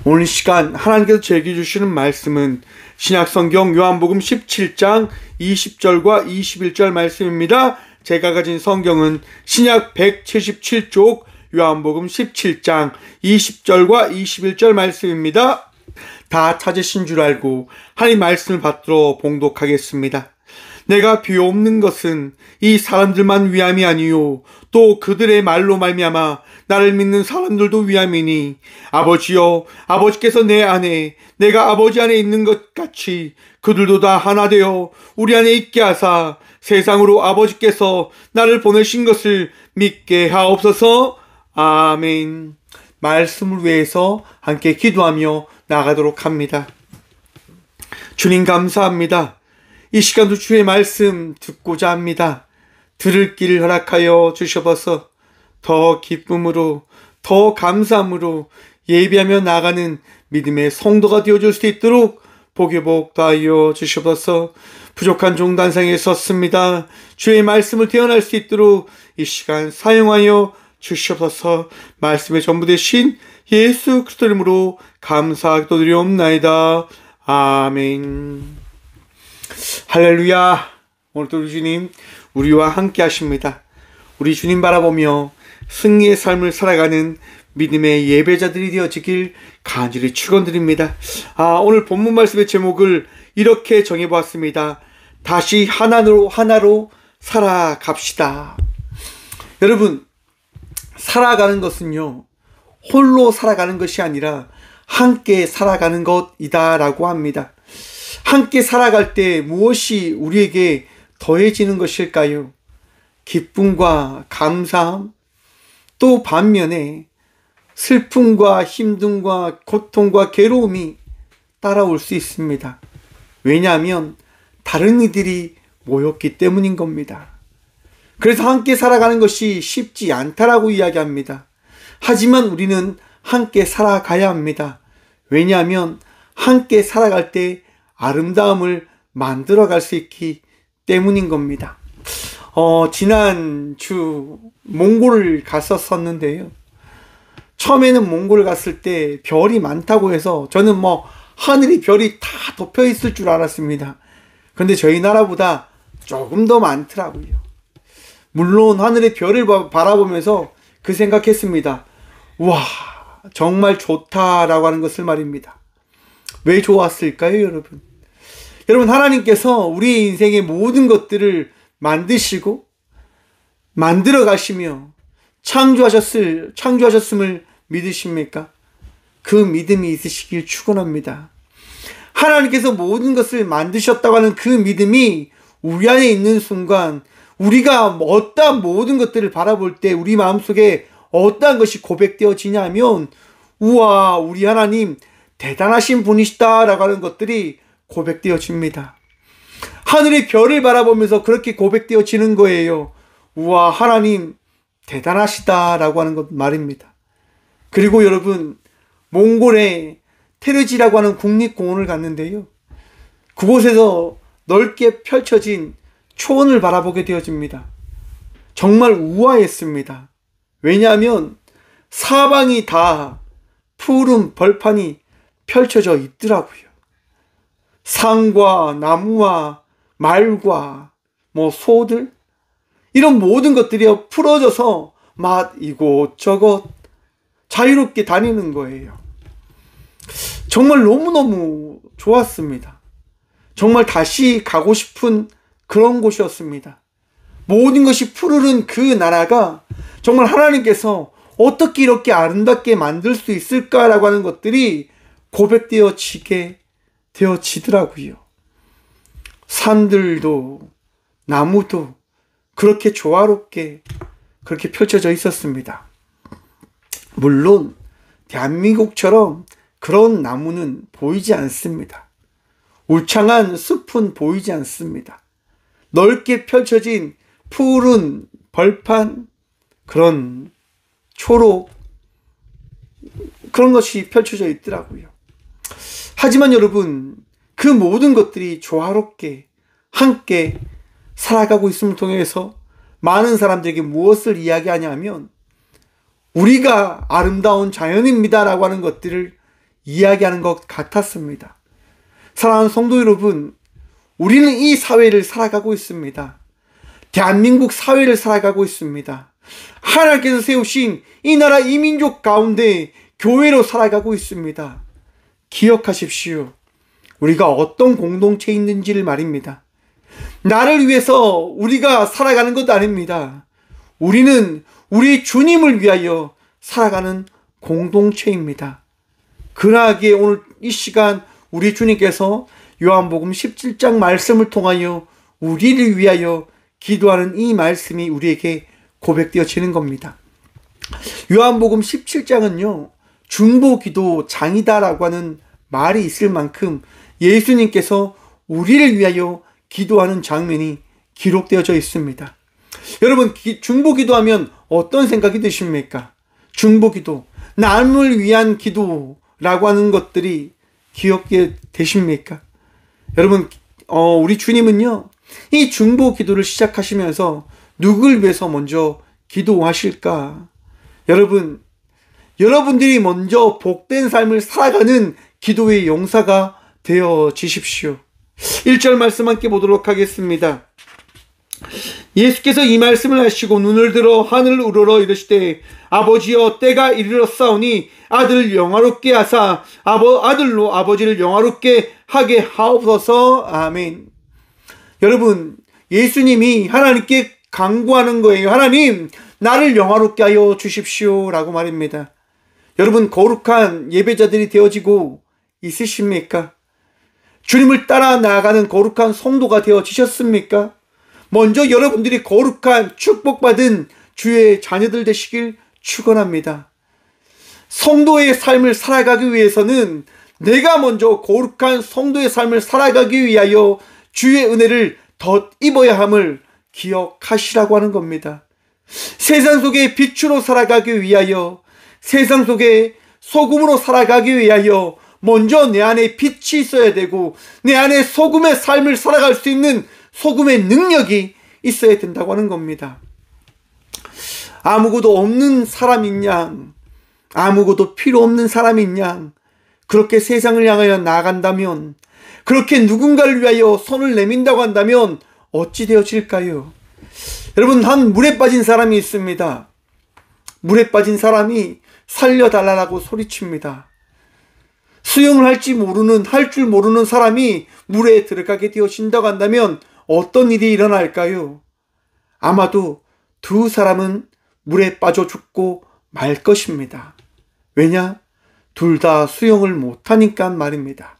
오늘 시간 하나님께서 제게 주시는 말씀은 신약성경 요한복음 17장 20절과 21절 말씀입니다. 제가 가진 성경은 신약 177쪽 요한복음 17장 20절과 21절 말씀입니다. 다 찾으신 줄 알고 하나님 말씀을 받들어 봉독하겠습니다. 내가 비옵는 것은 이 사람들만 위함이 아니요 또 그들의 말로 말미암아 나를 믿는 사람들도 위함이니 아버지여 아버지께서 내 안에 내가 아버지 안에 있는 것 같이 그들도 다 하나 되어 우리 안에 있게 하사 세상으로 아버지께서 나를 보내신 것을 믿게 하옵소서. 아멘. 말씀을 위해서 함께 기도하며 나가도록 합니다. 주님 감사합니다. 이 시간도 주의 말씀 듣고자 합니다. 들을 길을 허락하여 주셔서 더 기쁨으로 더 감사함으로 예비하며 나가는 믿음의 성도가 되어줄 수 있도록 복의 복 더하여 주셔서 부족한 종단상에 섰습니다. 주의 말씀을 태어날 수 있도록 이 시간 사용하여 주셔서 말씀의 전부 되신 예수 그리스도 이름으로 감사드리옵나이다. 아멘. 할렐루야. 오늘도 우리 주님 우리와 함께 하십니다. 우리 주님 바라보며 승리의 삶을 살아가는 믿음의 예배자들이 되어지길 간절히 축원드립니다. 오늘 본문 말씀의 제목을 이렇게 정해보았습니다. 다시 하나로 살아갑시다. 여러분, 살아가는 것은요 홀로 살아가는 것이 아니라 함께 살아가는 것이다 라고 합니다. 함께 살아갈 때 무엇이 우리에게 더해지는 것일까요? 기쁨과 감사함, 또 반면에 슬픔과 힘듦과 고통과 괴로움이 따라올 수 있습니다. 왜냐하면 다른 이들이 모였기 때문인 겁니다. 그래서 함께 살아가는 것이 쉽지 않다라고 이야기합니다. 하지만 우리는 함께 살아가야 합니다. 왜냐하면 함께 살아갈 때 아름다움을 만들어갈 수 있기 때문인 겁니다. 지난주 몽골을 갔었는데요. 처음에는 몽골을 갔을 때 별이 많다고 해서 저는 하늘이 별이 다 덮여 있을 줄 알았습니다. 그런데 저희 나라보다 조금 더 많더라고요. 물론 하늘의 별을 바라보면서 그 생각했습니다. 와, 정말 좋다라고 하는 것을 말입니다. 왜 좋았을까요, 여러분? 여러분, 하나님께서 우리 인생의 모든 것들을 만드시고 만들어 가시며 창조하셨음을 믿으십니까? 그 믿음이 있으시길 축원합니다. 하나님께서 모든 것을 만드셨다고 하는 그 믿음이 우리 안에 있는 순간 우리가 어떠한 모든 것들을 바라볼 때 우리 마음속에 어떠한 것이 고백되어지냐면 우와, 우리 하나님 대단하신 분이시다라고 하는 것들이 고백되어집니다. 하늘의 별을 바라보면서 그렇게 고백되어지는 거예요. 우와, 하나님 대단하시다라고 하는 것 말입니다. 그리고 여러분, 몽골에 테르지라고 하는 국립공원을 갔는데요. 그곳에서 넓게 펼쳐진 초원을 바라보게 되어집니다. 정말 우아했습니다. 왜냐하면 사방이 다 푸른 벌판이 펼쳐져 있더라고요. 산과 나무와 말과 소들, 이런 모든 것들이 풀어져서 이곳저곳 자유롭게 다니는 거예요. 정말 너무너무 좋았습니다. 정말 다시 가고 싶은 그런 곳이었습니다. 모든 것이 푸르른 그 나라가 정말 하나님께서 어떻게 이렇게 아름답게 만들 수 있을까라고 하는 것들이 고백되어지더라고요. 산들도 나무도 그렇게 조화롭게 그렇게 펼쳐져 있었습니다. 물론 대한민국처럼 그런 나무는 보이지 않습니다. 울창한 숲은 보이지 않습니다. 넓게 펼쳐진 푸른 벌판, 그런 초록, 그런 것이 펼쳐져 있더라고요. 하지만 여러분, 그 모든 것들이 조화롭게 함께 살아가고 있음을 통해서 많은 사람들에게 무엇을 이야기하냐면 우리가 아름다운 자연입니다 라고 하는 것들을 이야기하는 것 같았습니다. 사랑하는 성도 여러분, 우리는 이 사회를 살아가고 있습니다. 대한민국 사회를 살아가고 있습니다. 하나님께서 세우신 이 나라 이민족 가운데 교회로 살아가고 있습니다. 기억하십시오. 우리가 어떤 공동체에 있는지를 말입니다. 나를 위해서 우리가 살아가는 것 아닙니다. 우리는 우리 주님을 위하여 살아가는 공동체입니다. 그러하기에 오늘 이 시간 우리 주님께서 요한복음 17장 말씀을 통하여 우리를 위하여 기도하는 이 말씀이 우리에게 고백되어지는 겁니다. 요한복음 17장은요, 중보기도 장이다라고 하는 말이 있을 만큼 예수님께서 우리를 위하여 기도하는 장면이 기록되어져 있습니다. 여러분, 중보기도 하면 어떤 생각이 드십니까? 중보기도, 남을 위한 기도라고 하는 것들이 기억이 되십니까? 여러분, 우리 주님은요, 이 중보기도를 시작하시면서 누굴 위해서 먼저 기도하실까? 여러분들이 먼저 복된 삶을 살아가는 기도의 용사가 되어지십시오. 1절 말씀 함께 보도록 하겠습니다. 예수께서 이 말씀을 하시고 눈을 들어 하늘을 우러러 이르시되 아버지여 때가 이르렀사오니 아들을 영화롭게 하사 아들로 아버지를 영화롭게 하게 하옵소서. 아멘. 여러분, 예수님이 하나님께 간구하는 거예요. 하나님, 나를 영화롭게 하여 주십시오 라고 말입니다. 여러분, 거룩한 예배자들이 되어지고 있으십니까? 주님을 따라 나아가는 거룩한 성도가 되어지셨습니까? 먼저 여러분들이 거룩한 축복받은 주의 자녀들 되시길 축원합니다. 성도의 삶을 살아가기 위해서는 내가 먼저 거룩한 성도의 삶을 살아가기 위하여 주의 은혜를 덧입어야 함을 기억하시라고 하는 겁니다. 세상 속에 빛으로 살아가기 위하여, 세상 속에 소금으로 살아가기 위하여 먼저 내 안에 빛이 있어야 되고 내 안에 소금의 삶을 살아갈 수 있는 소금의 능력이 있어야 된다고 하는 겁니다. 아무것도 없는 사람인 양, 아무것도 필요 없는 사람인 양, 그렇게 세상을 향하여 나아간다면, 그렇게 누군가를 위하여 손을 내민다고 한다면 어찌 되어질까요? 여러분, 한 물에 빠진 사람이 있습니다. 물에 빠진 사람이 살려달라고 소리칩니다. 수영을 할 줄 모르는 사람이 물에 들어가게 되어진다고 한다면 어떤 일이 일어날까요? 아마도 두 사람은 물에 빠져 죽고 말 것입니다. 왜냐? 둘 다 수영을 못하니까 말입니다.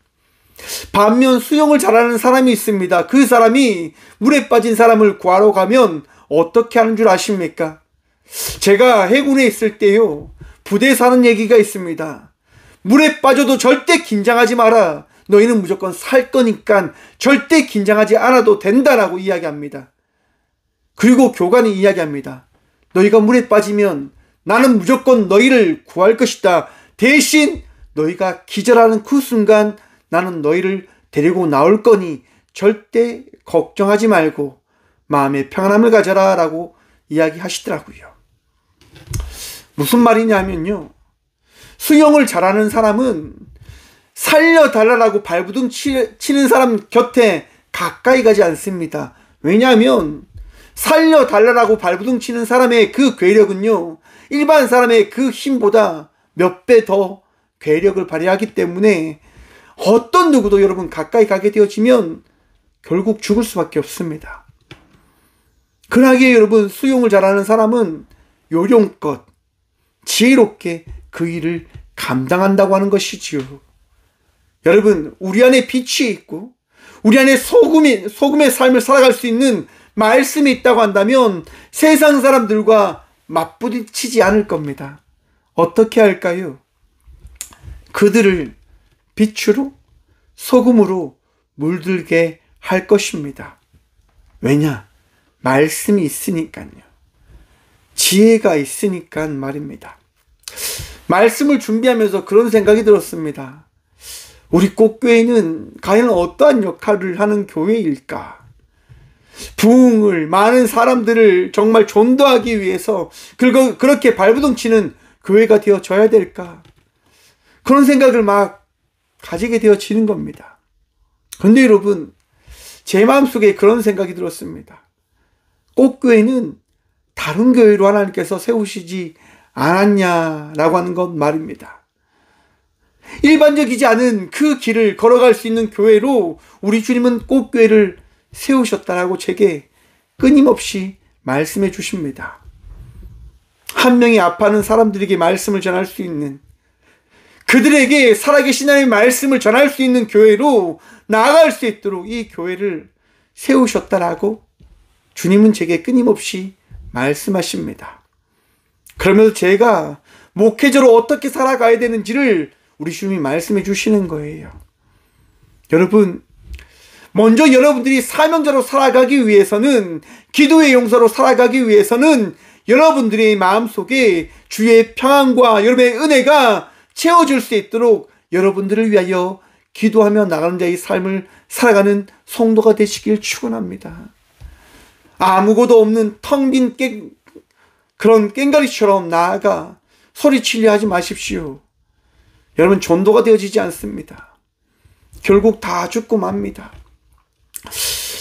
반면 수영을 잘하는 사람이 있습니다. 그 사람이 물에 빠진 사람을 구하러 가면 어떻게 하는 줄 아십니까? 제가 해군에 있을 때요, 부대에 사는 얘기가 있습니다. 물에 빠져도 절대 긴장하지 마라. 너희는 무조건 살 거니까 절대 긴장하지 않아도 된다라고 이야기합니다. 그리고 교관이 이야기합니다. 너희가 물에 빠지면 나는 무조건 너희를 구할 것이다. 대신 너희가 기절하는 그 순간 나는 너희를 데리고 나올 거니 절대 걱정하지 말고 마음의 평안함을 가져라 라고 이야기하시더라고요. 무슨 말이냐면요, 수영을 잘하는 사람은 살려달라고 발부둥 치는 사람 곁에 가까이 가지 않습니다. 왜냐하면 살려달라고 발부둥 치는 사람의 그 괴력은요, 일반 사람의 그 힘보다 몇 배 더 괴력을 발휘하기 때문에 어떤 누구도 여러분 가까이 가게 되어지면 결국 죽을 수밖에 없습니다. 그러기에 여러분, 수영을 잘하는 사람은 요령껏 지혜롭게 그 일을 감당한다고 하는 것이지요. 여러분, 우리 안에 빛이 있고 우리 안에 소금의 삶을 살아갈 수 있는 말씀이 있다고 한다면 세상 사람들과 맞부딪히지 않을 겁니다. 어떻게 할까요? 그들을 빛으로 소금으로 물들게 할 것입니다. 왜냐? 말씀이 있으니까요. 지혜가 있으니까 말입니다. 말씀을 준비하면서 그런 생각이 들었습니다. 우리 꽃교회는 과연 어떠한 역할을 하는 교회일까? 부흥을, 많은 사람들을 정말 전도하기 위해서 그렇게 발부둥 치는 교회가 되어져야 될까? 그런 생각을 막 가지게 되어지는 겁니다. 그런데 여러분, 제 마음속에 그런 생각이 들었습니다. 꽃교회는 다른 교회로 하나님께서 세우시지 않았냐라고 하는 것 말입니다. 일반적이지 않은 그 길을 걸어갈 수 있는 교회로 우리 주님은 꽃교회를 세우셨다라고 제게 끊임없이 말씀해 주십니다. 한 명이 아파하는 사람들에게 말씀을 전할 수 있는, 그들에게 살아계신 하나님의 말씀을 전할 수 있는 교회로 나아갈 수 있도록 이 교회를 세우셨다라고 주님은 제게 끊임없이 말씀하십니다. 그러면서 제가 목회자로 어떻게 살아가야 되는지를 우리 주님이 말씀해 주시는 거예요. 여러분, 먼저 여러분들이 사명자로 살아가기 위해서는, 기도의 용사로 살아가기 위해서는 여러분들의 마음속에 주의 평안과 여러분의 은혜가 채워질 수 있도록 여러분들을 위하여 기도하며 나가는 자의 삶을 살아가는 성도가 되시길 축원합니다. 아무것도 없는 텅 빈 그런 꽹가리처럼 나아가 소리치려 하지 마십시오. 여러분, 전도가 되어지지 않습니다. 결국 다 죽고 맙니다.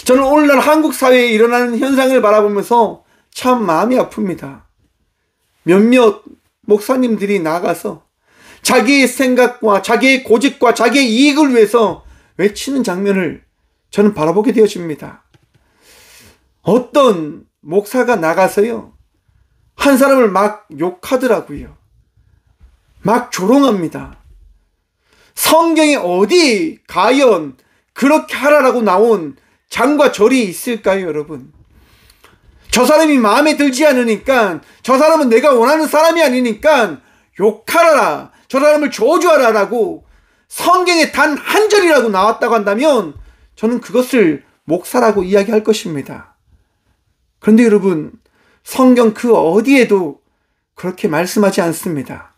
저는 오늘날 한국 사회에 일어나는 현상을 바라보면서 참 마음이 아픕니다. 몇몇 목사님들이 나가서 자기의 생각과 자기의 고집과 자기의 이익을 위해서 외치는 장면을 저는 바라보게 되어집니다. 어떤 목사가 나가서요, 한 사람을 막 욕하더라고요. 막 조롱합니다. 성경에 어디 과연 그렇게 하라라고 나온 장과 절이 있을까요, 여러분? 저 사람이 마음에 들지 않으니까, 저 사람은 내가 원하는 사람이 아니니까 욕하라, 저 사람을 저주하라라고 성경에 단 한 절이라도 나왔다고 한다면 저는 그것을 목사라고 이야기할 것입니다. 그런데 여러분, 성경 그 어디에도 그렇게 말씀하지 않습니다.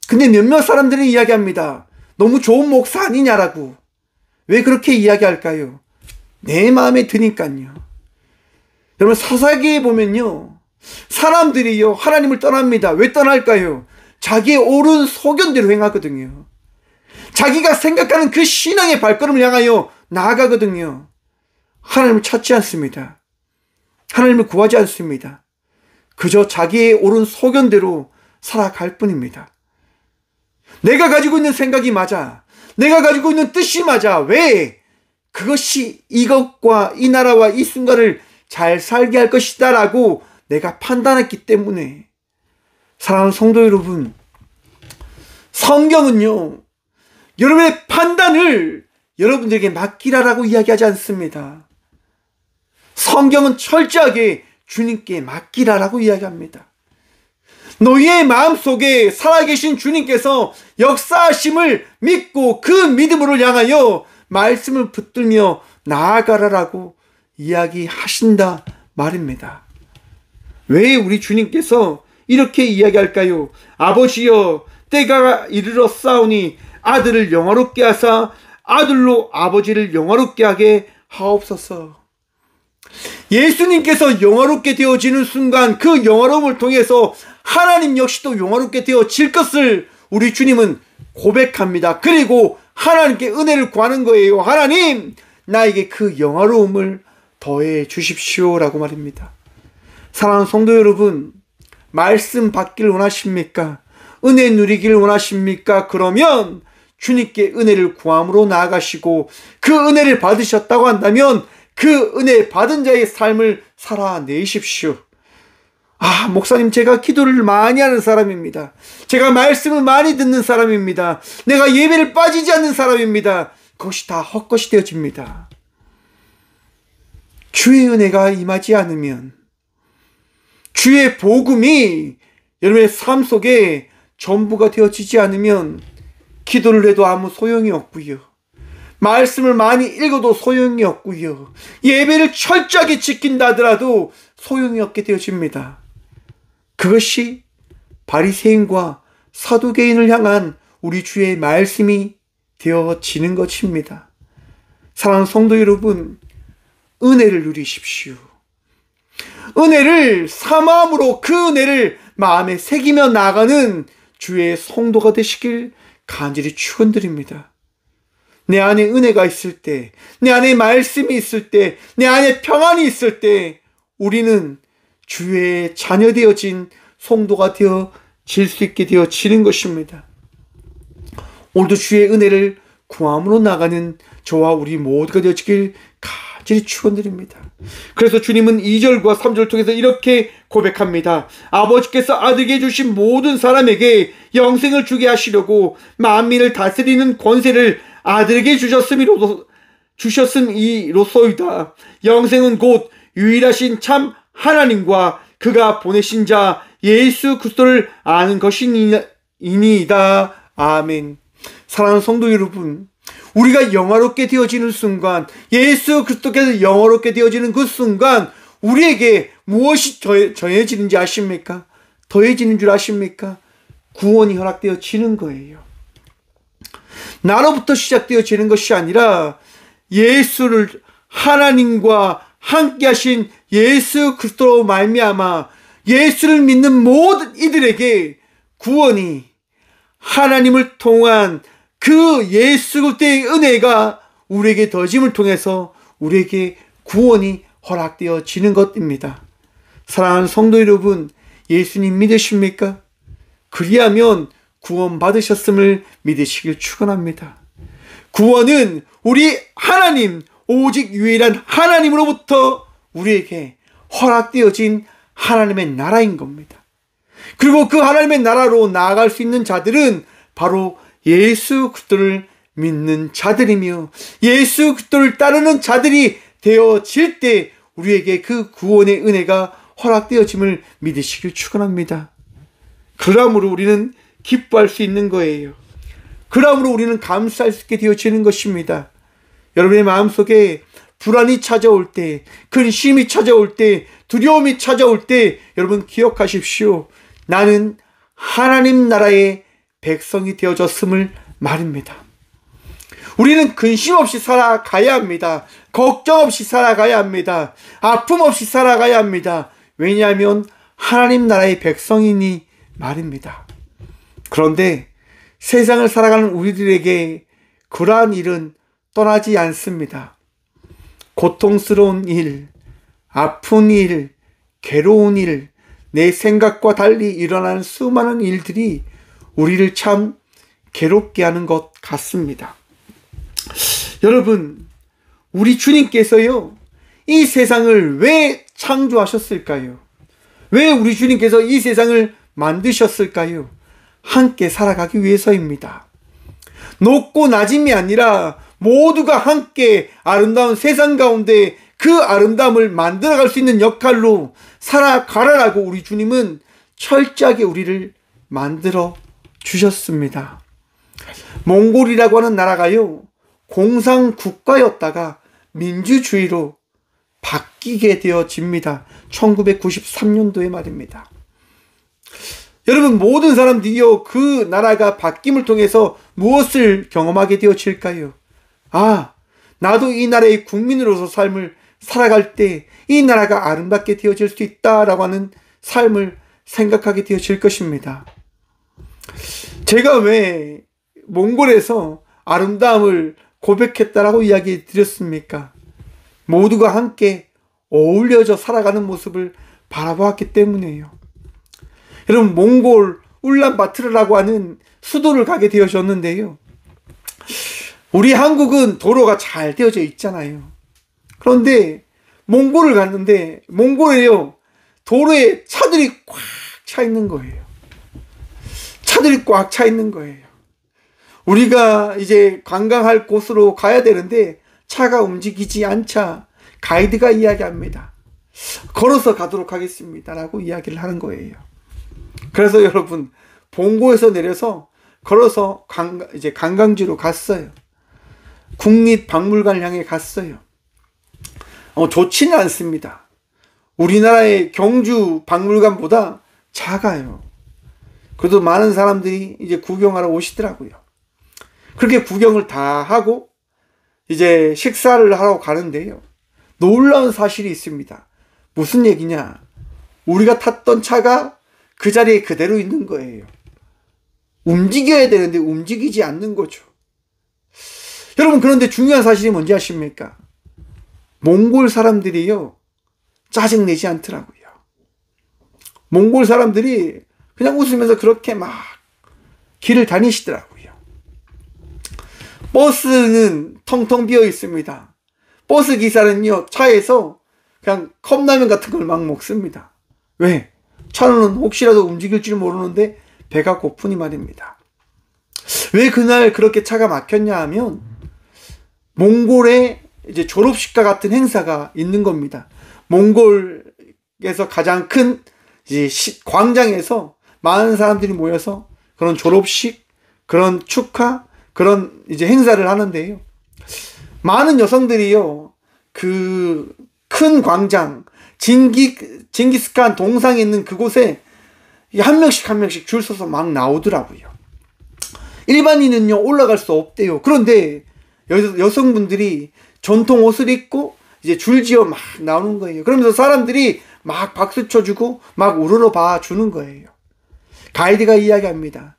근데 몇몇 사람들은 이야기합니다. 너무 좋은 목사 아니냐라고. 왜 그렇게 이야기할까요? 내 마음에 드니까요. 여러분, 사사기에 보면요, 사람들이요 하나님을 떠납니다. 왜 떠날까요? 자기의 옳은 소견대로 행하거든요. 자기가 생각하는 그 신앙의 발걸음을 향하여 나아가거든요. 하나님을 찾지 않습니다. 하나님을 구하지 않습니다. 그저 자기의 옳은 소견대로 살아갈 뿐입니다. 내가 가지고 있는 생각이 맞아, 내가 가지고 있는 뜻이 맞아, 왜? 그것이 이것과 이 나라와 이 순간을 잘 살게 할 것이다 라고 내가 판단했기 때문에. 사랑하는 성도 여러분, 성경은요, 여러분의 판단을 여러분들에게 맡기라라고 이야기하지 않습니다. 성경은 철저하게 주님께 맡기라라고 이야기합니다. 너희의 마음속에 살아계신 주님께서 역사하심을 믿고 그 믿음으로 향하여 말씀을 붙들며 나아가라라고 이야기하신다 말입니다. 왜 우리 주님께서 이렇게 이야기할까요? 아버지여, 때가 이르렀사오니 아들을 영화롭게 하사 아들로 아버지를 영화롭게 하게 하옵소서. 예수님께서 영화롭게 되어지는 순간 그 영화로움을 통해서 하나님 역시도 영화롭게 되어질 것을 우리 주님은 고백합니다. 그리고 하나님께 은혜를 구하는 거예요. 하나님, 나에게 그 영화로움을 더해 주십시오라고 말입니다. 사랑하는 성도 여러분, 말씀 받기를 원하십니까? 은혜 누리기를 원하십니까? 그러면 주님께 은혜를 구함으로 나아가시고 그 은혜를 받으셨다고 한다면 그 은혜 받은 자의 삶을 살아내십시오. 목사님, 제가 기도를 많이 하는 사람입니다. 제가 말씀을 많이 듣는 사람입니다. 내가 예배를 빠지지 않는 사람입니다. 그것이 다 헛것이 되어집니다. 주의 은혜가 임하지 않으면, 주의 복음이 여러분의 삶 속에 전부가 되어지지 않으면 기도를 해도 아무 소용이 없고요. 말씀을 많이 읽어도 소용이 없고요. 예배를 철저하게 지킨다 하더라도 소용이 없게 되어집니다. 그것이 바리새인과 사두개인을 향한 우리 주의 말씀이 되어지는 것입니다. 사랑하는 성도 여러분, 은혜를 누리십시오. 은혜를 사마음으로 그 은혜를 마음에 새기며 나아가는 주의 성도가 되시길 간절히 축원드립니다. 내 안에 은혜가 있을 때, 내 안에 말씀이 있을 때, 내 안에 평안이 있을 때 우리는 주의 자녀 되어진 성도가 되어질 수 있게 되어지는 것입니다. 오늘도 주의 은혜를 구함으로 나가는 저와 우리 모두가 되어지길 간절히 축원드립니다. 그래서 주님은 2절과 3절을 통해서 이렇게 고백합니다. 아버지께서 아들에게 주신 모든 사람에게 영생을 주게 하시려고 만민을 다스리는 권세를 아들에게 주셨음이로소이다. 영생은 곧 유일하신 참 하나님과 그가 보내신 자 예수 그리스도를 아는 것이니이다. 아멘. 사랑하는 성도 여러분, 우리가 영화롭게 되어지는 순간, 예수 그리스도께서 영화롭게 되어지는 그 순간 우리에게 무엇이 더해지는지 아십니까? 더해지는 줄 아십니까? 구원이 허락되어지는 거예요. 나로부터 시작되어지는 것이 아니라 예수를 하나님과 함께 하신 예수 그리스도로 말미암아 예수를 믿는 모든 이들에게 구원이 하나님을 통한 그 예수 그리스도의 은혜가 우리에게 더짐을 통해서 우리에게 구원이 허락되어지는 것입니다. 사랑하는 성도 여러분, 예수님 믿으십니까? 그리하면 구원 받으셨음을 믿으시길 축원합니다. 구원은 우리 하나님, 오직 유일한 하나님으로부터 우리에게 허락되어진 하나님의 나라인 겁니다. 그리고 그 하나님의 나라로 나아갈 수 있는 자들은 바로 예수 그리스도를 믿는 자들이며 예수 그리스도를 따르는 자들이 되어질 때 우리에게 그 구원의 은혜가 허락되어짐을 믿으시길 축원합니다. 그러므로 우리는 기뻐할 수 있는 거예요. 그러므로 우리는 감사할 수 있게 되어지는 것입니다. 여러분의 마음속에 불안이 찾아올 때, 근심이 찾아올 때, 두려움이 찾아올 때 여러분 기억하십시오. 나는 하나님 나라의 백성이 되어졌음을 말입니다. 우리는 근심 없이 살아가야 합니다. 걱정 없이 살아가야 합니다. 아픔 없이 살아가야 합니다. 왜냐하면 하나님 나라의 백성이니 말입니다. 그런데 세상을 살아가는 우리들에게 그러한 일은 떠나지 않습니다. 고통스러운 일, 아픈 일, 괴로운 일, 내 생각과 달리 일어나는 수많은 일들이 우리를 참 괴롭게 하는 것 같습니다. 여러분, 우리 주님께서요, 이 세상을 왜 창조하셨을까요? 왜 우리 주님께서 이 세상을 만드셨을까요? 함께 살아가기 위해서입니다. 높고 낮음이 아니라 모두가 함께 아름다운 세상 가운데 그 아름다움을 만들어갈 수 있는 역할로 살아가라라고 우리 주님은 철저하게 우리를 만들어 주셨습니다. 몽골이라고 하는 나라가요, 공산국가였다가 민주주의로 바뀌게 되어집니다. 1993년도에 말입니다. 여러분, 모든 사람들이요, 그 나라가 바뀜을 통해서 무엇을 경험하게 되어질까요? 아, 나도 이 나라의 국민으로서 삶을 살아갈 때 이 나라가 아름답게 되어질 수 있다라고 하는 삶을 생각하게 되어질 것입니다. 제가 왜 몽골에서 아름다움을 고백했다라고 이야기 드렸습니까? 모두가 함께 어울려져 살아가는 모습을 바라보았기 때문이에요. 여러분, 몽골 울란바토르라고 하는 수도를 가게 되어졌는데요, 우리 한국은 도로가 잘 되어져 있잖아요. 그런데 몽골을 갔는데 몽골에요, 도로에 차들이 꽉 차 있는 거예요. 차들이 꽉 차 있는 거예요. 우리가 이제 관광할 곳으로 가야 되는데 차가 움직이지 않자 가이드가 이야기합니다. 걸어서 가도록 하겠습니다 라고 이야기를 하는 거예요. 그래서 여러분, 봉고에서 내려서 걸어서 이제 관광지로 갔어요. 국립박물관을 향해 갔어요. 좋지는 않습니다. 우리나라의 경주 박물관보다 작아요. 그래도 많은 사람들이 이제 구경하러 오시더라고요. 그렇게 구경을 다 하고 이제 식사를 하러 가는데요, 놀라운 사실이 있습니다. 무슨 얘기냐? 우리가 탔던 차가 그 자리에 그대로 있는 거예요. 움직여야 되는데 움직이지 않는 거죠. 여러분, 그런데 중요한 사실이 뭔지 아십니까? 몽골 사람들이요, 짜증내지 않더라고요. 몽골 사람들이 그냥 웃으면서 그렇게 막 길을 다니시더라고요. 버스는 텅텅 비어 있습니다. 버스 기사는요, 차에서 그냥 컵라면 같은 걸 막 먹습니다. 왜? 차는 혹시라도 움직일 줄 모르는데 배가 고프니 말입니다. 왜 그날 그렇게 차가 막혔냐 하면 몽골에 이제 졸업식과 같은 행사가 있는 겁니다. 몽골에서 가장 큰 이제 광장에서 많은 사람들이 모여서 그런 졸업식, 그런 축하, 그런 이제 행사를 하는데요. 많은 여성들이요, 그 큰 광장, 징기스칸 동상에 있는 그곳에 한 명씩 줄 서서 막 나오더라고요. 일반인은요, 올라갈 수 없대요. 그런데 여성분들이 전통 옷을 입고 이제 줄지어 막 나오는 거예요. 그러면서 사람들이 막 박수 쳐주고 막 우러러 봐 주는 거예요. 가이드가 이야기합니다.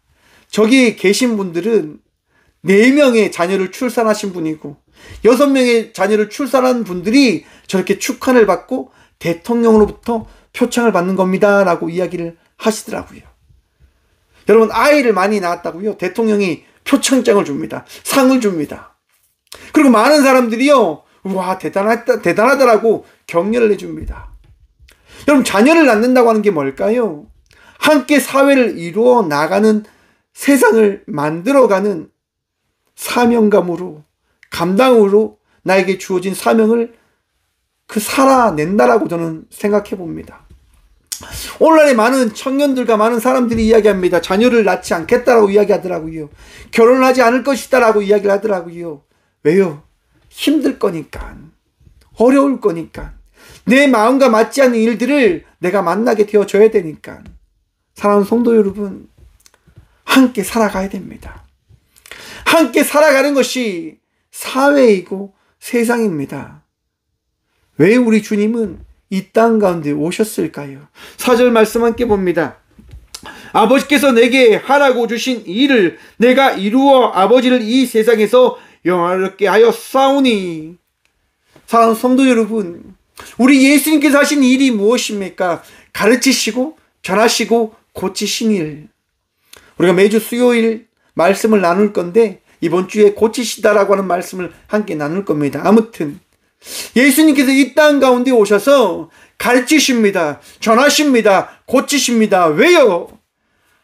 저기 계신 분들은 4명의 자녀를 출산하신 분이고 6명의 자녀를 출산한 분들이 저렇게 축하를 받고 대통령으로부터 표창을 받는 겁니다 라고 이야기를 하시더라고요. 여러분, 아이를 많이 낳았다고요, 대통령이 표창장을 줍니다. 상을 줍니다. 그리고 많은 사람들이요, 와, 대단하다라고 격려를 해줍니다. 여러분, 자녀를 낳는다고 하는 게 뭘까요? 함께 사회를 이루어 나가는, 세상을 만들어가는 사명감으로, 감당으로 나에게 주어진 사명을 살아낸다라고 저는 생각해 봅니다. 오늘날에 많은 청년들과 많은 사람들이 이야기합니다. 자녀를 낳지 않겠다라고 이야기하더라고요. 결혼을 하지 않을 것이다라고 이야기를 하더라고요. 왜요? 힘들 거니까, 어려울 거니까, 내 마음과 맞지 않는 일들을 내가 만나게 되어줘야 되니까. 사랑하는 성도 여러분, 함께 살아가야 됩니다. 함께 살아가는 것이 사회이고 세상입니다. 왜 우리 주님은 이 땅 가운데 오셨을까요? 4절 말씀 함께 봅니다. 아버지께서 내게 하라고 주신 일을 내가 이루어 아버지를 이 세상에서 영화롭게 하여 싸우니. 사랑하는 성도 여러분, 우리 예수님께서 하신 일이 무엇입니까? 가르치시고 전하시고 고치신 일. 우리가 매주 수요일 말씀을 나눌 건데 이번 주에 고치시다라고 하는 말씀을 함께 나눌 겁니다. 아무튼 예수님께서 이 땅 가운데 오셔서 가르치십니다. 전하십니다. 고치십니다. 왜요?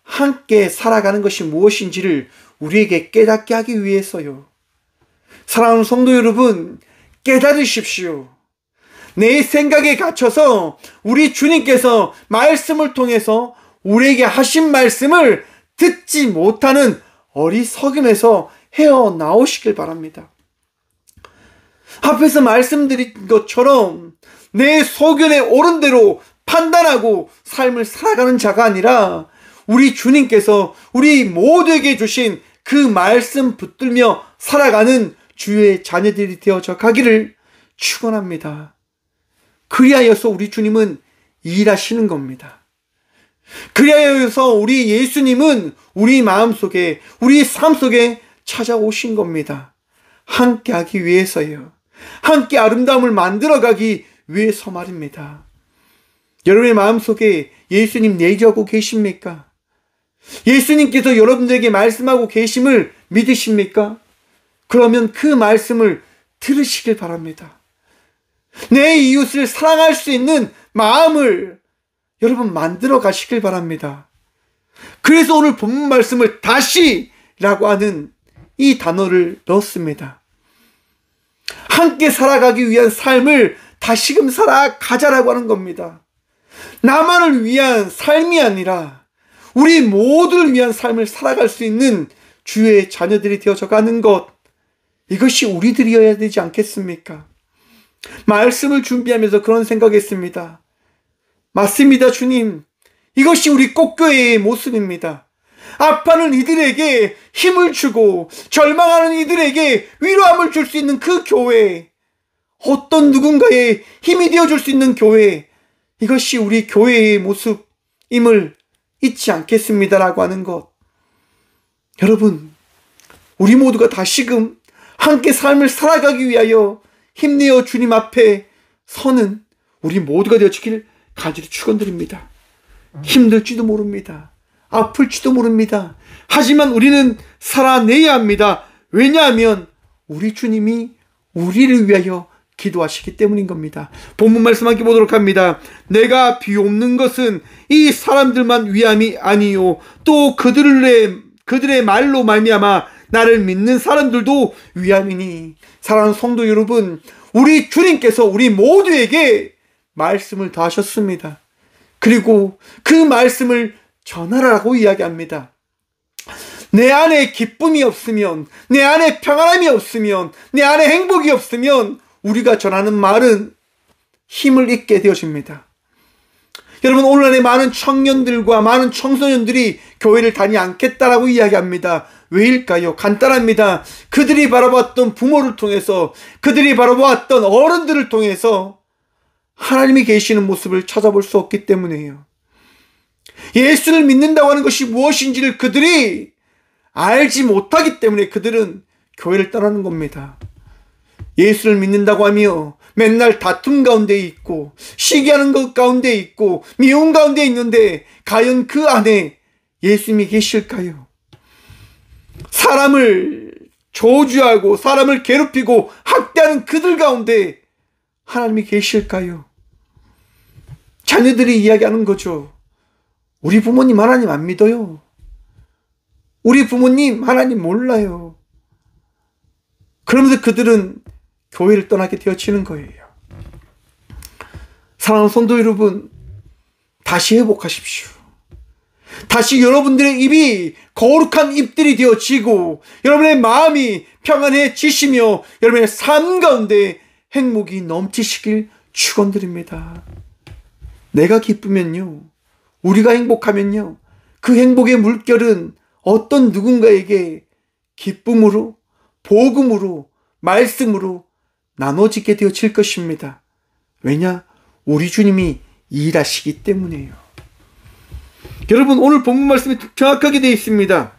함께 살아가는 것이 무엇인지를 우리에게 깨닫게 하기 위해서요. 사랑하는 성도 여러분, 깨달으십시오. 내 생각에 갇혀서 우리 주님께서 말씀을 통해서 우리에게 하신 말씀을 듣지 못하는 어리석음에서 헤어나오시길 바랍니다. 앞에서 말씀드린 것처럼 내 소견에 옳은 대로 판단하고 삶을 살아가는 자가 아니라 우리 주님께서 우리 모두에게 주신 그 말씀 붙들며 살아가는 주의 자녀들이 되어져 가기를 축원합니다. 그리하여서 우리 주님은 일하시는 겁니다. 그리하여서 우리 예수님은 우리 마음속에, 우리 삶 속에 찾아오신 겁니다. 함께 하기 위해서요. 함께 아름다움을 만들어가기 위해서 말입니다. 여러분의 마음속에 예수님 내주하고 계십니까? 예수님께서 여러분들에게 말씀하고 계심을 믿으십니까? 그러면 그 말씀을 들으시길 바랍니다. 내 이웃을 사랑할 수 있는 마음을 여러분 만들어 가시길 바랍니다. 그래서 오늘 본문 말씀을 다시라고 하는 이 단어를 넣었습니다. 함께 살아가기 위한 삶을 다시금 살아가자라고 하는 겁니다. 나만을 위한 삶이 아니라 우리 모두를 위한 삶을 살아갈 수 있는 주의 자녀들이 되어져 가는 것, 이것이 우리들이어야 되지 않겠습니까? 말씀을 준비하면서 그런 생각했습니다. 맞습니다, 주님. 이것이 우리 꽃교회의 모습입니다. 아파하는 이들에게 힘을 주고 절망하는 이들에게 위로함을 줄 수 있는 그 교회, 어떤 누군가의 힘이 되어줄 수 있는 교회, 이것이 우리 교회의 모습임을 잊지 않겠습니다라고 하는 것. 여러분, 우리 모두가 다시금 함께 삶을 살아가기 위하여 힘내어 주님 앞에 서는 우리 모두가 되어지길 간절히 축원드립니다. 힘들지도 모릅니다. 아플지도 모릅니다. 하지만 우리는 살아내야 합니다. 왜냐하면 우리 주님이 우리를 위하여 기도하시기 때문인 겁니다. 본문 말씀 함께 보도록 합니다. 내가 비옵는 것은 이 사람들만 위함이 아니요 또 그들의 말로 말미암아 나를 믿는 사람들도 위함이니. 사랑하는 성도 여러분, 우리 주님께서 우리 모두에게 말씀을 더하셨습니다. 그리고 그 말씀을 전하라고 이야기합니다. 내 안에 기쁨이 없으면, 내 안에 평안함이 없으면, 내 안에 행복이 없으면 우리가 전하는 말은 힘을 잃게 되어집니다. 여러분, 오늘날에 많은 청년들과 많은 청소년들이 교회를 다니지 않겠다라고 이야기합니다. 왜일까요? 간단합니다. 그들이 바라봤던 부모를 통해서, 그들이 바라봤던 어른들을 통해서 하나님이 계시는 모습을 찾아볼 수 없기 때문이에요. 예수를 믿는다고 하는 것이 무엇인지를 그들이 알지 못하기 때문에 그들은 교회를 떠나는 겁니다. 예수를 믿는다고 하며 맨날 다툼 가운데 있고 시기하는 것 가운데 있고 미움 가운데 있는데 과연 그 안에 예수님이 계실까요? 사람을 저주하고 사람을 괴롭히고 학대하는 그들 가운데 하나님이 계실까요? 자녀들이 이야기하는 거죠. 우리 부모님 하나님 안 믿어요. 우리 부모님 하나님 몰라요. 그러면서 그들은 교회를 떠나게 되어지는 거예요. 사랑하는 성도 여러분, 다시 회복하십시오. 다시 여러분들의 입이 거룩한 입들이 되어지고 여러분의 마음이 평안해지시며 여러분의 삶 가운데 행복이 넘치시길 축원드립니다. 내가 기쁘면요, 우리가 행복하면요, 그 행복의 물결은 어떤 누군가에게 기쁨으로, 복음으로, 말씀으로 나눠지게 되어질 것입니다. 왜냐? 우리 주님이 일하시기 때문이에요. 여러분, 오늘 본문 말씀이 정확하게 되어 있습니다.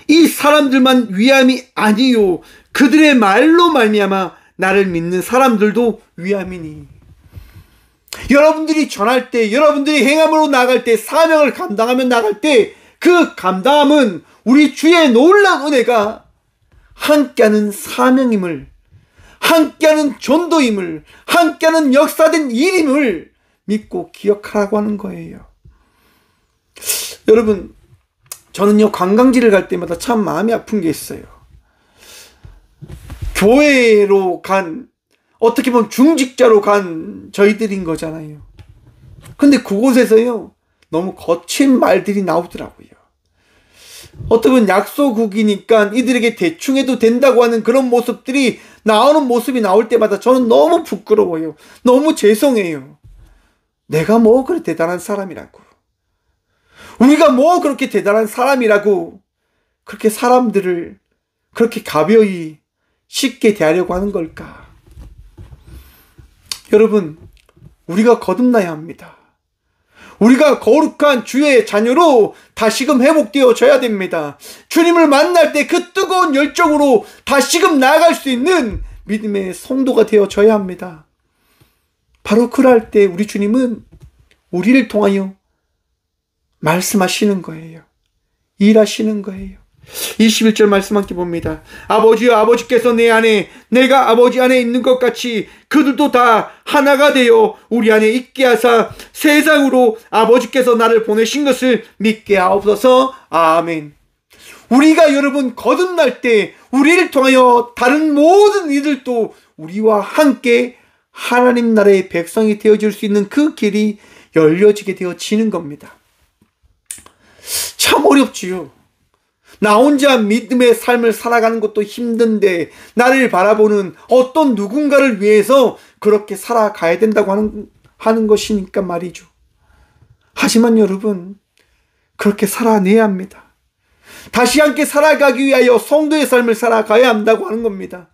이 사람들만 위함이 아니요 그들의 말로 말미암아 나를 믿는 사람들도 위함이니. 여러분들이 전할 때, 여러분들이 행함으로 나갈 때, 사명을 감당하며 나갈 때 그 감당함은 우리 주의 놀라운 은혜가 함께하는 사명임을, 함께하는 전도임을, 함께하는 역사된 일임을 믿고 기억하라고 하는 거예요. 여러분, 저는요, 관광지를 갈 때마다 참 마음이 아픈 게 있어요. 교회로 간, 어떻게 보면 중직자로 간 저희들인 거잖아요. 근데 그곳에서요, 너무 거친 말들이 나오더라고요. 어떻게 보면 약소국이니까 이들에게 대충 해도 된다고 하는 그런 모습들이 나오는 모습이 나올 때마다 저는 너무 부끄러워요. 너무 죄송해요. 내가 뭐 그렇게 대단한 사람이라고, 우리가 뭐 그렇게 대단한 사람이라고 그렇게 사람들을 그렇게 가벼이 쉽게 대하려고 하는 걸까? 여러분, 우리가 거듭나야 합니다. 우리가 거룩한 주의 자녀로 다시금 회복되어져야 됩니다. 주님을 만날 때 그 뜨거운 열정으로 다시금 나아갈 수 있는 믿음의 성도가 되어져야 합니다. 바로 그럴 때 우리 주님은 우리를 통하여 말씀하시는 거예요. 일하시는 거예요. 21절 말씀 함께 봅니다. 아버지여, 아버지께서 내 안에, 내가 아버지 안에 있는 것 같이 그들도 다 하나가 되어 우리 안에 있게 하사 세상으로 아버지께서 나를 보내신 것을 믿게 하옵소서. 아멘. 우리가 여러분 거듭날 때 우리를 통하여 다른 모든 이들도 우리와 함께 하나님 나라의 백성이 되어줄 수 있는 그 길이 열려지게 되어지는 겁니다. 참 어렵지요. 나 혼자 믿음의 삶을 살아가는 것도 힘든데 나를 바라보는 어떤 누군가를 위해서 그렇게 살아가야 된다고 하는 것이니까 말이죠. 하지만 여러분, 그렇게 살아내야 합니다. 다시 함께 살아가기 위하여 성도의 삶을 살아가야 한다고 하는 겁니다.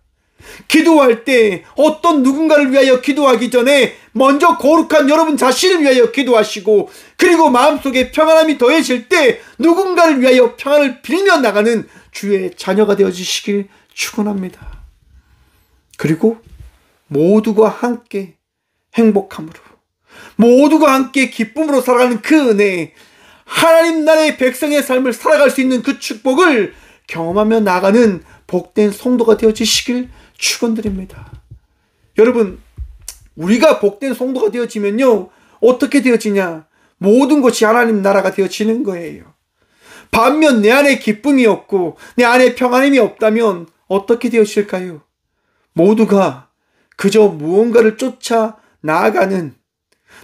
기도할 때 어떤 누군가를 위하여 기도하기 전에 먼저 거룩한 여러분 자신을 위하여 기도하시고, 그리고 마음속에 평안함이 더해질 때 누군가를 위하여 평안을 빌며 나가는 주의 자녀가 되어주시길 축원합니다. 그리고 모두가 함께 행복함으로, 모두가 함께 기쁨으로 살아가는 그 은혜, 하나님 나라의 백성의 삶을 살아갈 수 있는 그 축복을 경험하며 나가는 복된 성도가 되어주시길 축원드립니다. 여러분, 우리가 복된 성도가 되어지면요, 어떻게 되어지냐? 모든 것이 하나님 나라가 되어지는 거예요. 반면 내 안에 기쁨이 없고 내 안에 평안함이 없다면 어떻게 되어질까요? 모두가 그저 무언가를 쫓아 나아가는,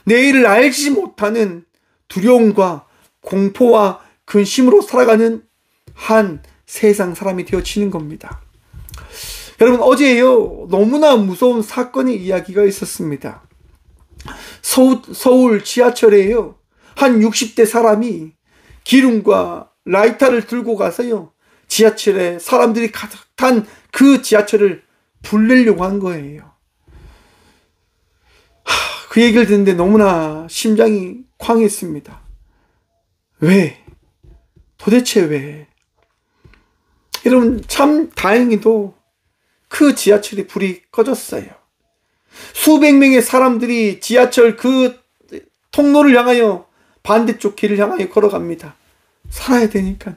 내일을 알지 못하는 두려움과 공포와 근심으로 살아가는 한 세상 사람이 되어지는 겁니다. 여러분, 어제요, 너무나 무서운 사건의 이야기가 있었습니다. 서울 지하철에요, 한 60대 사람이 기름과 라이터를 들고 가서요, 지하철에 사람들이 가득 탄 그 지하철을 불내려고 한 거예요. 그 얘기를 듣는데 너무나 심장이 쾅했습니다. 왜? 도대체 왜? 여러분, 참 다행히도 그 지하철이 불이 꺼졌어요. 수백 명의 사람들이 지하철 그 통로를 향하여, 반대쪽 길을 향하여 걸어갑니다. 살아야 되니까요.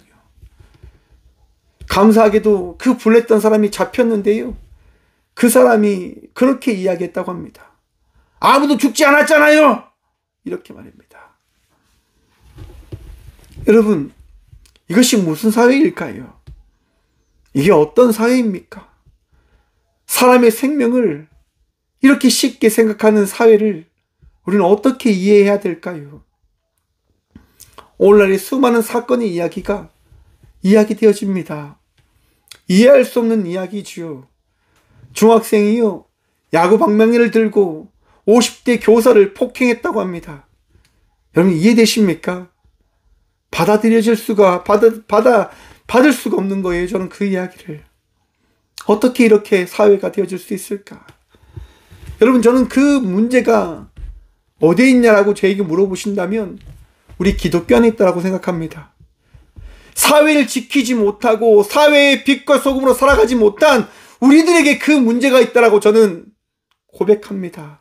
감사하게도 그 불냈던 사람이 잡혔는데요, 그 사람이 그렇게 이야기했다고 합니다. 아무도 죽지 않았잖아요, 이렇게 말입니다. 여러분, 이것이 무슨 사회일까요? 이게 어떤 사회입니까? 사람의 생명을 이렇게 쉽게 생각하는 사회를 우리는 어떻게 이해해야 될까요? 오늘날의 수많은 사건의 이야기가 이야기되어집니다. 이해할 수 없는 이야기지요. 중학생이요, 야구 방망이를 들고 50대 교사를 폭행했다고 합니다. 여러분, 이해되십니까? 받을 수가 없는 거예요. 저는 그 이야기를. 어떻게 이렇게 사회가 되어질 수 있을까? 여러분, 저는 그 문제가 어디에 있냐라고 저에게 물어보신다면 우리 기독교 안에 있다고 생각합니다. 사회를 지키지 못하고 사회의 빛과 소금으로 살아가지 못한 우리들에게 그 문제가 있다라고 저는 고백합니다.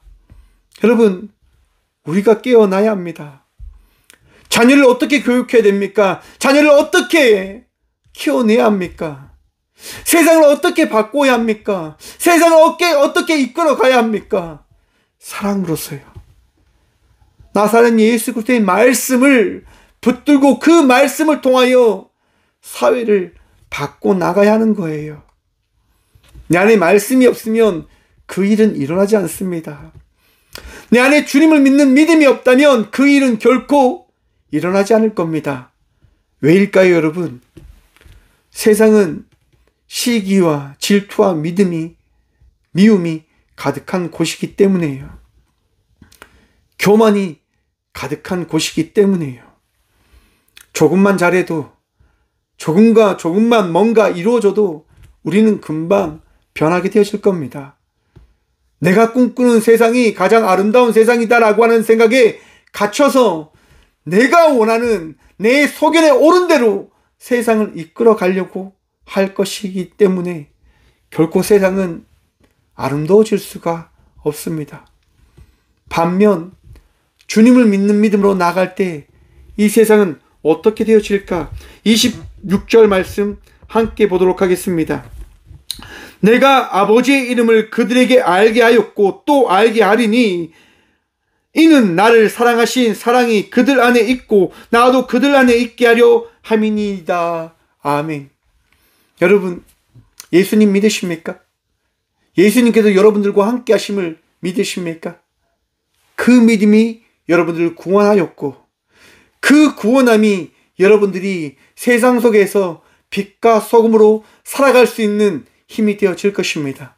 여러분, 우리가 깨어나야 합니다. 자녀를 어떻게 교육해야 됩니까? 자녀를 어떻게 키워내야 합니까? 세상을 어떻게 바꿔야 합니까? 세상을 어떻게 이끌어가야 합니까? 사랑으로서요. 나사렛 예수 그리스도의 말씀을 붙들고 그 말씀을 통하여 사회를 바꿔 나가야 하는 거예요. 내 안에 말씀이 없으면 그 일은 일어나지 않습니다. 내 안에 주님을 믿는 믿음이 없다면 그 일은 결코 일어나지 않을 겁니다. 왜일까요, 여러분? 세상은 시기와 질투와 미움이 가득한 곳이기 때문이에요. 교만이 가득한 곳이기 때문이에요. 조금만 잘해도, 조금만 뭔가 이루어져도 우리는 금방 변하게 되어질 겁니다. 내가 꿈꾸는 세상이 가장 아름다운 세상이다라고 하는 생각에 갇혀서 내가 원하는 내 소견에 옳은 대로 세상을 이끌어 가려고 할 것이기 때문에 결코 세상은 아름다워질 수가 없습니다. 반면 주님을 믿는 믿음으로 나갈 때 이 세상은 어떻게 되어질까? 26절 말씀 함께 보도록 하겠습니다. 내가 아버지의 이름을 그들에게 알게 하였고 또 알게 하리니 이는 나를 사랑하신 사랑이 그들 안에 있고 나도 그들 안에 있게 하려 함이니이다. 아멘. 여러분, 예수님 믿으십니까? 예수님께서 여러분들과 함께 하심을 믿으십니까? 그 믿음이 여러분들을 구원하였고 그 구원함이 여러분들이 세상 속에서 빛과 소금으로 살아갈 수 있는 힘이 되어질 것입니다.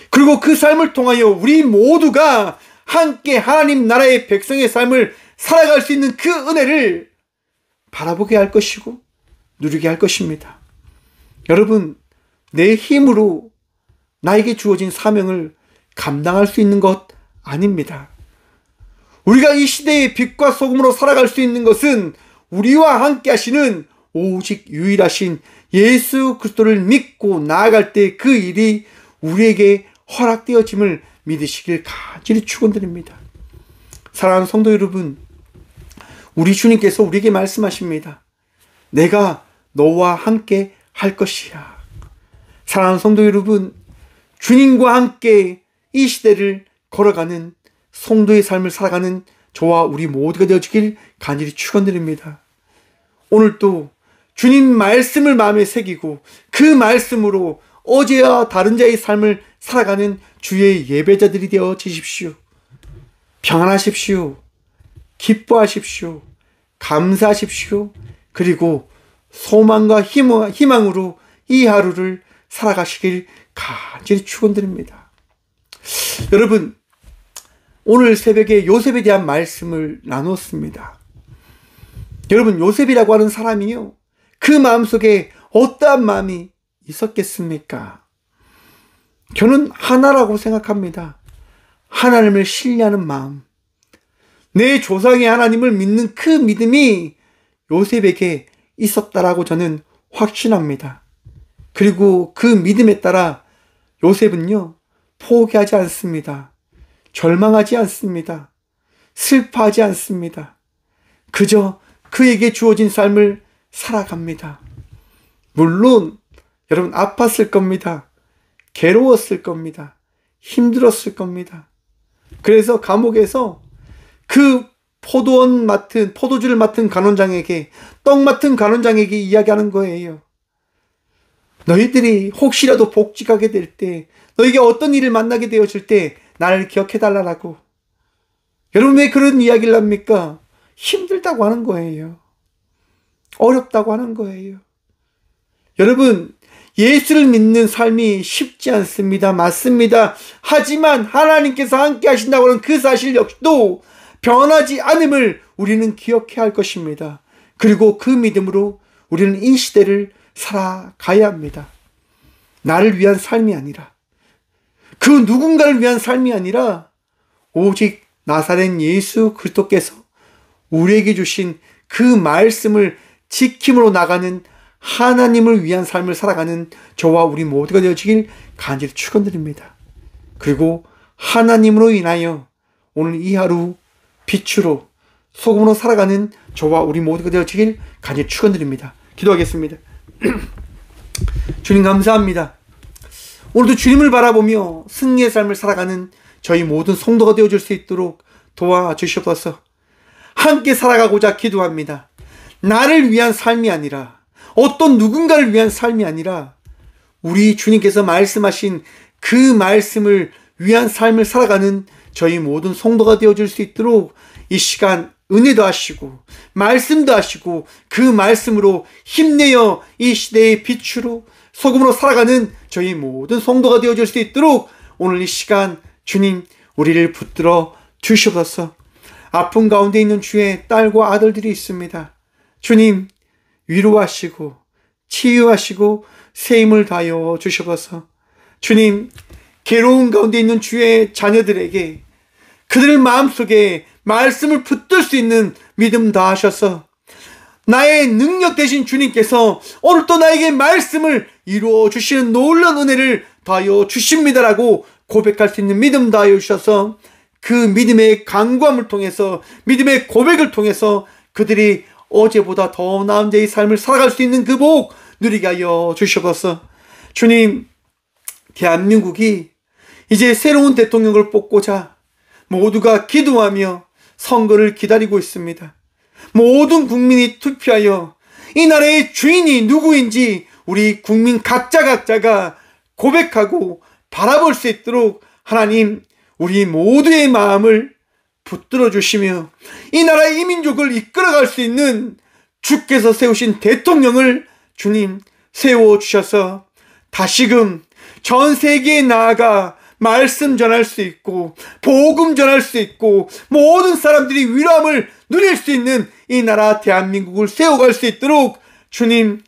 그리고 그 삶을 통하여 우리 모두가 함께 하나님 나라의 백성의 삶을 살아갈 수 있는 그 은혜를 바라보게 할 것이고 누리게 할 것입니다. 여러분, 내 힘으로 나에게 주어진 사명을 감당할 수 있는 것 아닙니다. 우리가 이 시대의 빛과 소금으로 살아갈 수 있는 것은 우리와 함께 하시는 오직 유일하신 예수 그리스도를 믿고 나아갈 때 그 일이 우리에게 허락되어짐을 믿으시길 간절히 축원드립니다. 사랑하는 성도 여러분, 우리 주님께서 우리에게 말씀하십니다. 내가 너와 함께 할 것이야. 사랑하는 성도 여러분, 주님과 함께 이 시대를 걸어가는 성도의 삶을 살아가는 저와 우리 모두가 되어주길 간절히 축원드립니다. 오늘도 주님 말씀을 마음에 새기고 그 말씀으로 어제와 다른 자의 삶을 살아가는 주의 예배자들이 되어 지십시오. 평안하십시오. 기뻐하십시오. 감사하십시오. 그리고 소망과 희망으로 이 하루를 살아가시길 간절히 축원드립니다. 여러분, 오늘 새벽에 요셉에 대한 말씀을 나눴습니다. 여러분, 요셉이라고 하는 사람이요, 그 마음속에 어떠한 마음이 있었겠습니까? 저는 하나라고 생각합니다. 하나님을 신뢰하는 마음. 내 조상의 하나님을 믿는 그 믿음이 요셉에게 있었다라고 저는 확신합니다. 그리고 그 믿음에 따라 요셉은요, 포기하지 않습니다. 절망하지 않습니다. 슬퍼하지 않습니다. 그저 그에게 주어진 삶을 살아갑니다. 물론 여러분, 아팠을 겁니다. 괴로웠을 겁니다. 힘들었을 겁니다. 그래서 감옥에서 그 포도주를 맡은 간원장에게, 떡 맡은 간원장에게 이야기하는 거예요. 너희들이 혹시라도 복직하게 될 때, 너희가 어떤 일을 만나게 되어질 때 나를 기억해달라고. 여러분, 왜 그런 이야기를 합니까? 힘들다고 하는 거예요. 어렵다고 하는 거예요. 여러분, 예수를 믿는 삶이 쉽지 않습니다. 맞습니다. 하지만 하나님께서 함께 하신다고 하는 그 사실 역시도 변하지 않음을 우리는 기억해야 할 것입니다. 그리고 그 믿음으로 우리는 이 시대를 살아가야 합니다. 나를 위한 삶이 아니라, 그 누군가를 위한 삶이 아니라 오직 나사렛 예수 그리스도께서 우리에게 주신 그 말씀을 지킴으로 나가는 하나님을 위한 삶을 살아가는 저와 우리 모두가 되어지길 간절히 축원드립니다. 그리고 하나님으로 인하여 오늘 이 하루 빛으로 소금으로 살아가는 저와 우리 모두가 되어지길 간절히 축원드립니다. 기도하겠습니다. 주님, 감사합니다. 오늘도 주님을 바라보며 승리의 삶을 살아가는 저희 모든 성도가 되어줄 수 있도록 도와주시옵소서. 함께 살아가고자 기도합니다. 나를 위한 삶이 아니라, 어떤 누군가를 위한 삶이 아니라 우리 주님께서 말씀하신 그 말씀을 위한 삶을 살아가는 저희 모든 성도가 되어줄 수 있도록 이 시간 은혜도 하시고 말씀도 하시고 그 말씀으로 힘내어 이 시대의 빛으로 소금으로 살아가는 저희 모든 성도가 되어줄 수 있도록 오늘 이 시간 주님 우리를 붙들어 주시옵소서. 아픔 가운데 있는 주의 딸과 아들들이 있습니다. 주님, 위로하시고 치유하시고 새 힘을 다하여 주시옵소서. 주님, 괴로운 가운데 있는 주의 자녀들에게 그들 마음속에 말씀을 붙들 수 있는 믿음 다하셔서 나의 능력 되신 주님께서 오늘 또 나에게 말씀을 이루어 주시는 놀라운 은혜를 다하여 주십니다라고 고백할 수 있는 믿음 다하여 주셔서 그 믿음의 간구함을 통해서, 믿음의 고백을 통해서 그들이 어제보다 더 나은 자의 삶을 살아갈 수 있는 그 복 누리게 하여 주시옵소서. 주님, 대한민국이 이제 새로운 대통령을 뽑고자 모두가 기도하며 선거를 기다리고 있습니다. 모든 국민이 투표하여 이 나라의 주인이 누구인지 우리 국민 각자가 고백하고 바라볼 수 있도록 하나님, 우리 모두의 마음을 붙들어 주시며 이 나라의 이민족을 이끌어갈 수 있는 주께서 세우신 대통령을 주님 세워주셔서 다시금 전 세계에 나아가 말씀 전할 수 있고 복음 전할 수 있고 모든 사람들이 위로함을 누릴 수 있는 이 나라 대한민국을 세워갈 수 있도록 주님,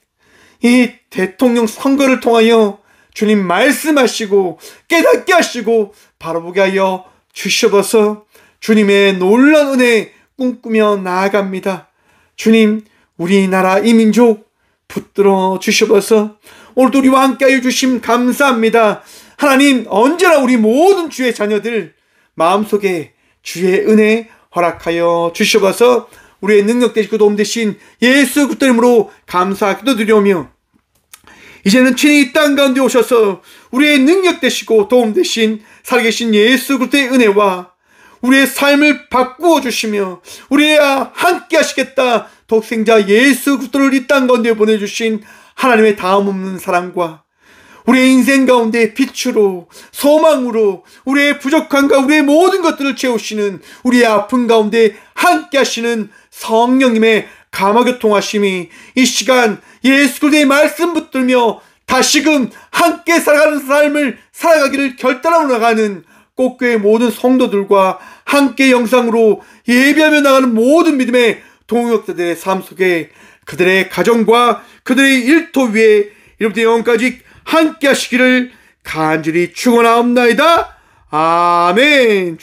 이 대통령 선거를 통하여 주님 말씀하시고 깨닫게 하시고 바라보게 하여 주시옵소서. 주님의 놀라운 은혜 꿈꾸며 나아갑니다. 주님, 우리나라 이 민족 붙들어 주시옵소서. 오늘도 우리와 함께하여 주심 감사합니다. 하나님, 언제나 우리 모든 주의 자녀들 마음속에 주의 은혜 허락하여 주시옵소서. 우리의 능력 되시고 도움 되신 예수 그리스도 이름으로 감사 기도드리오며, 이제는 친히 이 땅 가운데 오셔서 우리의 능력 되시고 도움 되신 살아계신 예수 그리스도의 은혜와 우리의 삶을 바꾸어 주시며 우리와 함께 하시겠다 독생자 예수 그리스도를 이 땅 가운데 보내주신 하나님의 다음 없는 사랑과 우리의 인생 가운데 빛으로 소망으로 우리의 부족함과 우리의 모든 것들을 채우시는, 우리의 아픔 가운데 함께 하시는 성령님의 감화교통하심이 이 시간 예수 그리스도의 말씀 붙들며 다시금 함께 살아가는 삶을 살아가기를 결단하고 나가는 꽃교회 모든 성도들과 함께 영상으로 예배하며 나가는 모든 믿음의 동역자들의 삶 속에 그들의 가정과 그들의 일터 위에 이름부터 영원까지 함께 하시기를 간절히 축원하옵나이다. 아멘.